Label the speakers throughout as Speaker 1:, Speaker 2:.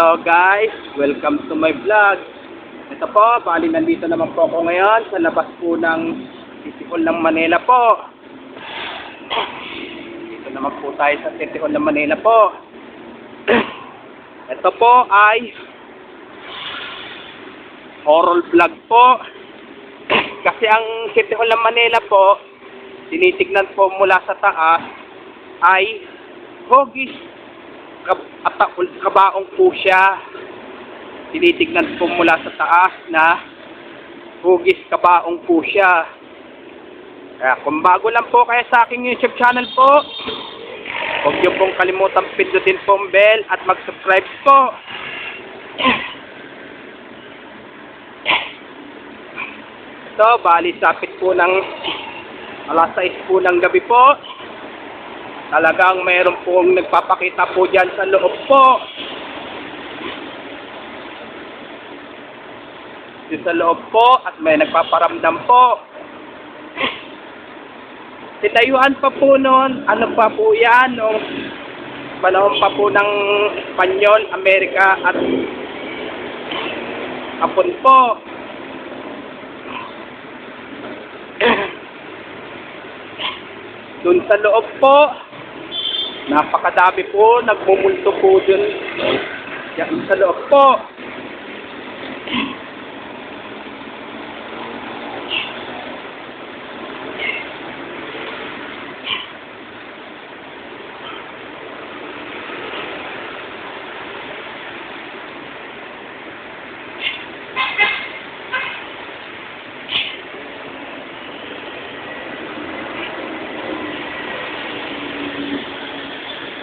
Speaker 1: Hello guys, welcome to my vlog. Ito po, bali nandito naman po ako ngayon sa labas po ng City Hall ng Manila po. Dito naman po tayo sa City Hall ng Manila po. Ito po ay horror vlog po. Kasi ang City Hall ng Manila po, tinitignan po mula sa taas ay hugis at kabaong po siya. Tinitignan po mula sa taas na hugis kabaong po siya. Kaya kung bago lang po kayo sa aking YouTube channel po, huwag niyo pong kalimutang pindutin po ang bell at mag-subscribe po. Ito, bali sapit po ng alas 6 po ng gabi po. Talagang mayroon pong nagpapakita po dyan sa loob po. Dito sa loob po at may nagpaparamdam po. Tinayuan pa po noon, ano pa po yan, noong panahon pa po ng Espanyol, Amerika at Hapon po. Doon sa loob po, napakadami po, nagmumulto po dun. Yan sa loob po.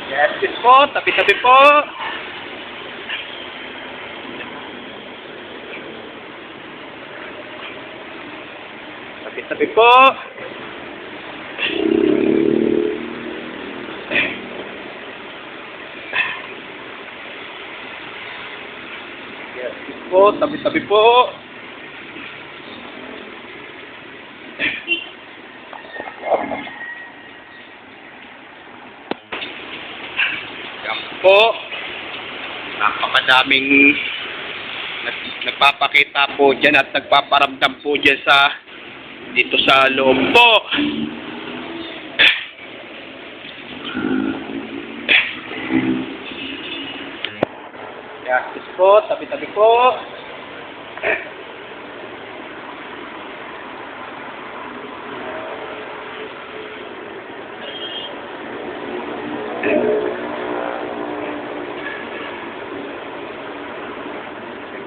Speaker 1: Yes po, tabi-tabi po. Tabi-tabi po. Yes po, tabi-tabi po. Po, napakadaming nagpapakita po dyan at nagpaparamdam po dyan sa dito sa loob po. Yes po, tabi-tabi po.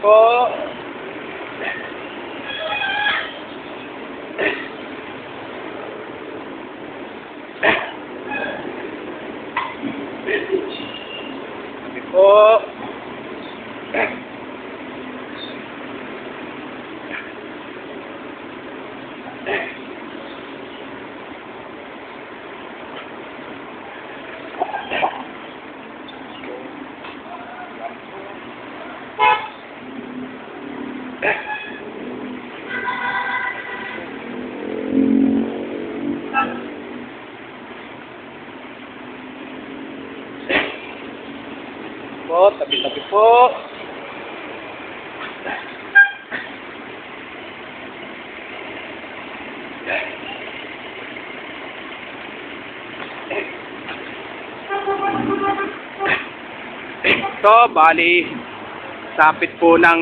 Speaker 1: Po. Sabi po. Po, tabi-tabi po. So, bali sapit po ng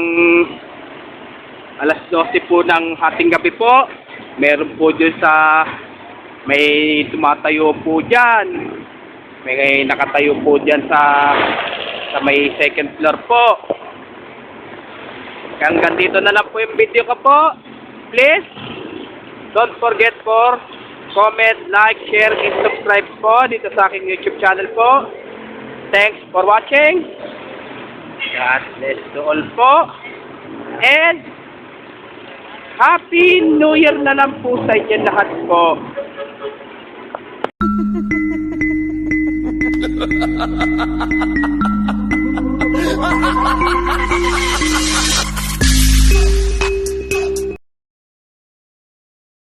Speaker 1: alas 12 po ng hating gabi po. Meron po dyan sa may tumatayo po dyan. May nakatayo po dyan sa may second floor po. Hanggang dito na lang po yung video ko po. Please, don't forget for comment, like, share, and subscribe po dito sa aking YouTube channel po. Thanks for watching. God bless to all po. And Happy New Year na lang po sa inyo lahat po. Ha ha ha ha ha!